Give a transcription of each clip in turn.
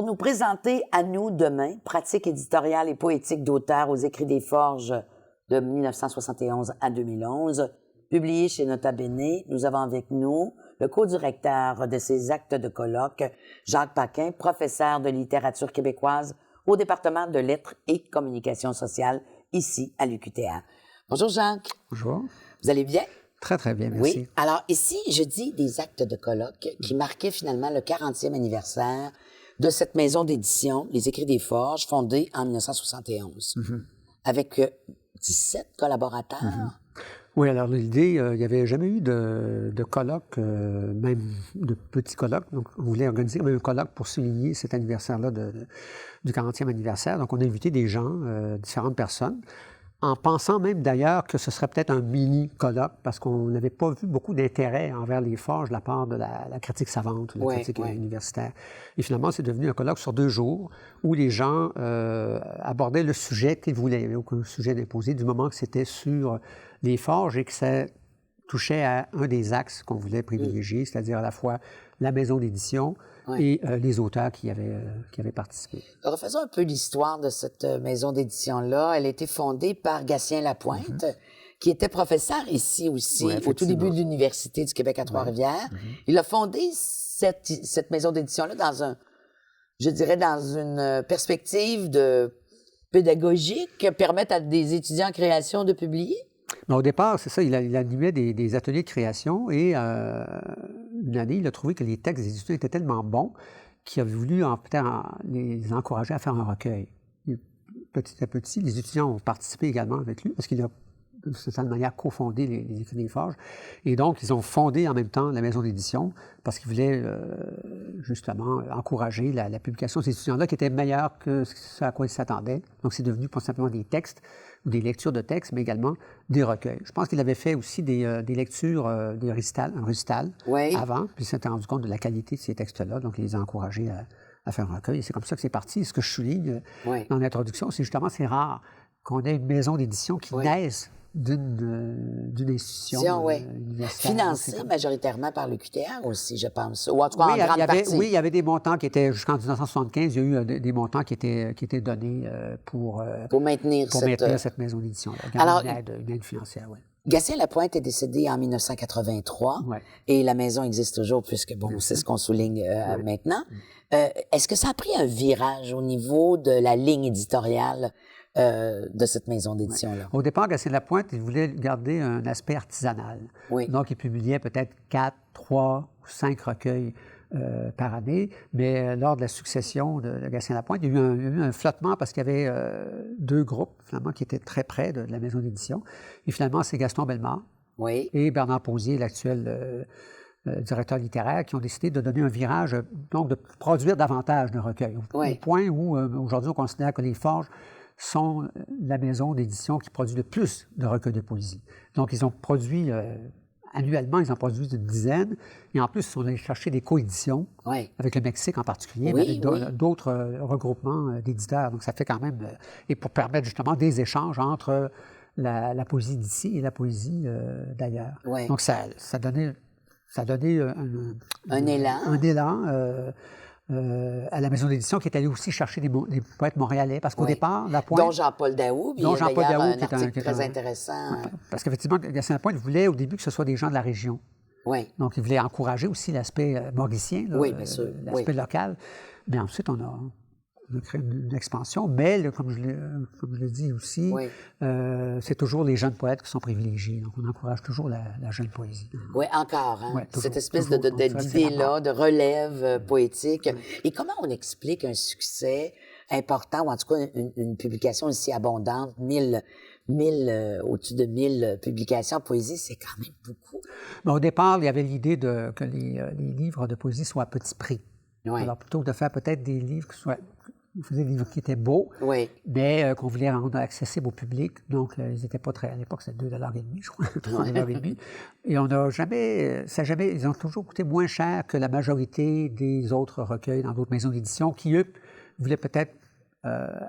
pour nous présenter À nous demain, pratique éditoriale et poétique d'auteur aux Écrits des Forges de 1971 à 2011, publié chez Nota Bene. Nous avons avec nous le co-directeur de ces actes de colloque, Jacques Paquin, professeur de littérature québécoise au département de lettres et communication sociale ici à l'UQTR. Bonjour Jacques. Bonjour. Vous allez bien? Très, très bien, merci. Oui. Alors ici, je dis des actes de colloque qui marquaient finalement le 40e anniversaire de cette maison d'édition, Les Écrits des Forges, fondée en 1971, avec 17 collaborateurs. Oui, alors l'idée, il n'y avait jamais eu de colloque, même de petits colloques. Donc, on voulait organiser un colloque pour souligner cet anniversaire-là du 40e anniversaire. Donc, on a invité des gens, différentes personnes, en pensant même d'ailleurs que ce serait peut-être un mini-colloque, parce qu'on n'avait pas vu beaucoup d'intérêt envers les forges de la part de la critique savante, la critique universitaire. Et finalement, c'est devenu un colloque sur 2 jours où les gens abordaient le sujet qu'ils voulaient. Il n'y avait aucun sujet d'imposé du moment que c'était sur les forges et que ça touchait à un des axes qu'on voulait privilégier, c'est-à-dire à la fois la maison d'édition et les auteurs qui avaient participé. Refaisons un peu l'histoire de cette maison d'édition-là. Elle a été fondée par Gatien Lapointe, qui était professeur ici aussi, au tout début de l'Université du Québec à Trois-Rivières. Il a fondé cette maison d'édition-là dans une perspective de pédagogique permettre à des étudiants en création de publier. Mais au départ, c'est ça, il animait des ateliers de création et une année, il a trouvé que les textes des étudiants étaient tellement bons qu'il a voulu les encourager à faire un recueil. Et petit à petit, les étudiants ont participé également avec lui parce qu'il a d'une certaine manière cofondé les Écrits des Forges. Et donc, ils ont fondé en même temps la maison d'édition parce qu'ils voulaient justement encourager la publication de ces étudiants-là qui était meilleure que ce à quoi ils s'attendaient. Donc, c'est devenu pas simplement des textes ou des lectures de textes, mais également des recueils. Je pense qu'il avait fait aussi des lectures, un récital avant, puis il s'était rendu compte de la qualité de ces textes-là, donc il les a encouragés à faire un recueil. Et c'est comme ça que c'est parti. Et ce que je souligne dans l'introduction, c'est justement, c'est rare qu'on ait une maison d'édition qui naisse d'une institution universitaire. Financée majoritairement par le QTR aussi, je pense, ou en tout cas en grande partie. Oui, il y avait des montants qui étaient, jusqu'en 1975, il y a eu des montants qui étaient donnés pour maintenir cette maison d'édition-là. Alors, une aide financière, oui. Gatien Lapointe est décédé en 1983 et la maison existe toujours puisque, c'est ce qu'on souligne maintenant. Est-ce que ça a pris un virage au niveau de la ligne éditoriale de cette maison d'édition-là? Au départ, Gatien Lapointe, il voulait garder un aspect artisanal. Donc, il publiait peut-être 4, 3 ou 5 recueils par année, mais lors de la succession de Gatien Lapointe, il y a eu un flottement parce qu'il y avait 2 groupes, finalement, qui étaient très près de la maison d'édition. Et finalement, c'est Gaston Bellemare et Bernard Posier, l'actuel directeur littéraire, qui ont décidé de donner un virage, donc de produire davantage de recueils. Au point où, aujourd'hui, on considère que les Forges sont la maison d'édition qui produit le plus de recueils de poésie. Donc, ils ont produit, annuellement, ils en produisent une dizaine. Et en plus, ils sont allés chercher des coéditions, avec le Mexique en particulier, mais avec d'autres regroupements d'éditeurs. Donc, ça fait quand même... et pour permettre justement des échanges entre la poésie d'ici et la poésie d'ailleurs. Donc, ça a donné un élan à la maison d'édition qui est allée aussi chercher des poètes montréalais. Parce qu'au départ, Lapointe... Dont Jean-Paul Daoust, il y a d'ailleurs un article très intéressant. Parce qu'effectivement, Gatien Lapointe voulait au début que ce soit des gens de la région. Donc, il voulait encourager aussi l'aspect mauricien, l'aspect local. Mais ensuite, on a créé une expansion, mais comme je l'ai dit aussi, c'est toujours les jeunes poètes qui sont privilégiés. Donc, on encourage toujours la jeune poésie. Oui, encore. Cette espèce d'idée-là, de relève poétique. Et comment on explique un succès important, ou en tout cas une publication aussi abondante, au-dessus de 1000 publications en poésie, c'est quand même beaucoup. Mais au départ, il y avait l'idée que les livres de poésie soient à petit prix. Alors, plutôt que de faire peut-être des livres on faisait des livres qui étaient beaux, mais qu'on voulait rendre accessibles au public. Donc, ils n'étaient pas très... À l'époque, c'était 2,5 $, je crois, 3,5 $. Et on n'a jamais... Ils ont toujours coûté moins cher que la majorité des autres recueils dans d'autres maisons d'édition qui, eux, voulaient peut-être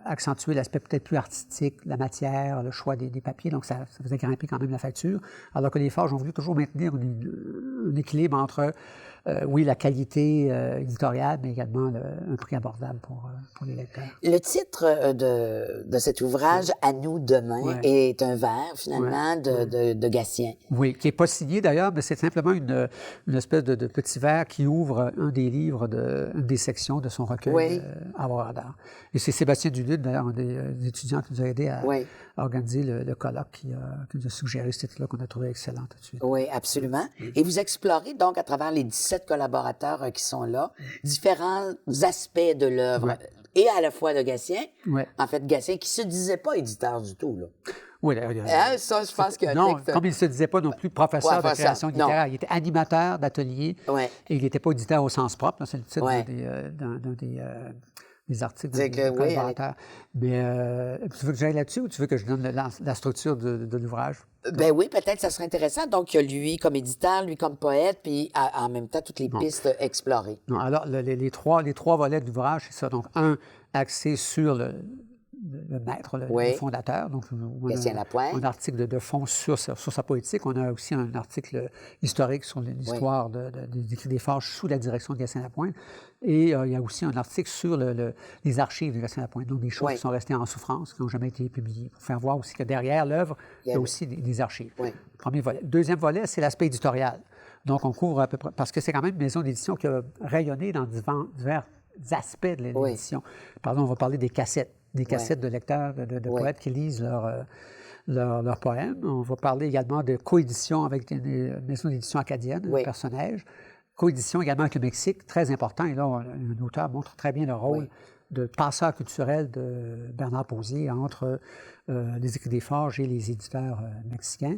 accentuer l'aspect peut-être plus artistique, la matière, le choix des papiers. Donc, ça faisait grimper quand même la facture. Alors que les Forges ont voulu toujours maintenir un équilibre entre oui, la qualité éditoriale, mais également un prix abordable pour les lecteurs. Le titre de cet ouvrage, « À nous demain », est un vers, finalement, de Gatien. Oui, qui n'est pas signé d'ailleurs, mais c'est simplement une espèce de petit vers qui ouvre un des livres, une des sections de son recueil Avoir d'art. Et c'est Sébastien Duluth, d'ailleurs, un des étudiants qui nous a aidés à organiser le colloque, qui nous a suggéré ce titre-là qu'on a trouvé excellent tout de suite. Oui, absolument. Et vous explorez donc, à travers les 17 collaborateurs qui sont là, différents aspects de l'œuvre, et à la fois de Gatien, en fait, Gatien qui se disait pas éditeur du tout, là. Oui, ça, je pense que... Non, comme il ne se disait pas non plus professeur de création littéraire, il était animateur d'atelier, et il n'était pas éditeur au sens propre, c'est le titre d'un des articles de collaborateurs. Mais tu veux que j'aille là-dessus ou tu veux que je donne la structure de l'ouvrage? Ben oui, peut-être ça serait intéressant. Donc, lui comme éditeur, lui comme poète, puis en même temps, toutes les pistes explorées. Non, alors, les trois volets de l'ouvrage, c'est ça. Donc, un, axé sur le maître, le fondateur. Donc, un article de fond sur sa poétique. On a aussi un article historique sur l'histoire des écrits des Forges sous la direction de Gatien Lapointe. Et il y a aussi un article sur les archives de Gatien Lapointe, donc des choses qui sont restées en souffrance, qui n'ont jamais été publiées, pour faire voir aussi que derrière l'œuvre, il y a aussi des archives. Premier volet. Deuxième volet, c'est l'aspect éditorial. Donc, on couvre à peu près, parce que c'est quand même une maison d'édition qui a rayonné dans divers aspects de l'édition. Par exemple, on va parler des cassettes de lecteurs, de poètes qui lisent leurs poèmes. On va parler également de coédition avec une maison d'édition acadienne, un personnage. Coédition également avec le Mexique, très important. Et là, un auteur montre très bien le rôle de passeur culturel de Bernard Posier entre les écrits des Forges et les éditeurs mexicains.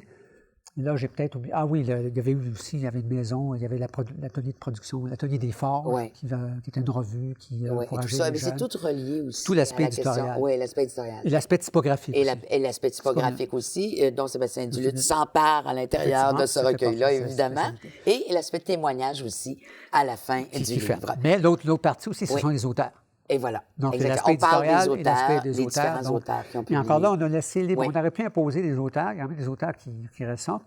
Là, j'ai peut-être oublié. Ah oui, il y avait eu aussi, il y avait une maison, il y avait l'atelier de production, l'atelier des Forges, qui était une revue qui encourageait les jeunes. C'est tout relié aussi. Tout l'aspect éditorial. Oui, l'aspect éditorial. Et l'aspect typographique. Et l'aspect typographique aussi, dont Sébastien Duluth s'empare à l'intérieur de ce recueil-là, évidemment. Et l'aspect témoignage aussi, à la fin du livre. Mais l'autre partie aussi, ce sont les auteurs. Et voilà. Donc, l'aspect éditorial et l'aspect des auteurs. Différents auteurs qui ont publié. Et encore là, on a laissé libre. On aurait pu imposer des auteurs. Il y a même des auteurs qui ressortent.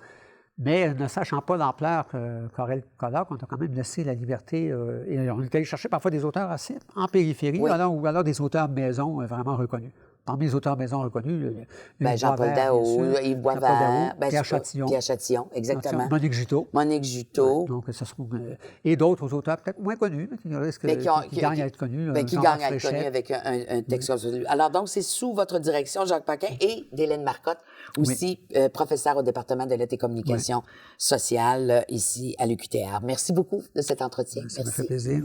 Mais ne sachant pas l'ampleur qu'aurait le colloque, on a quand même laissé la liberté. Et on est allé chercher parfois des auteurs assez en périphérie, ou alors des auteurs maison vraiment reconnus. Parmi les auteurs maison reconnus, Jean-Paul Daou, Yves Boisvert, Pierre Châtillon. Pierre Châtillon, exactement. Monique Juteau. Donc, ce seront, et d'autres auteurs peut-être moins connus, mais qui gagnent à être connus. Qui gagnent à être connus avec un texte comme celui. Alors, donc, c'est sous votre direction, Jacques Paquin, et d'Hélène Marcotte, aussi professeure au département de lettres et communication sociale ici à l'UQTR. Merci beaucoup de cet entretien. Ça me fait plaisir.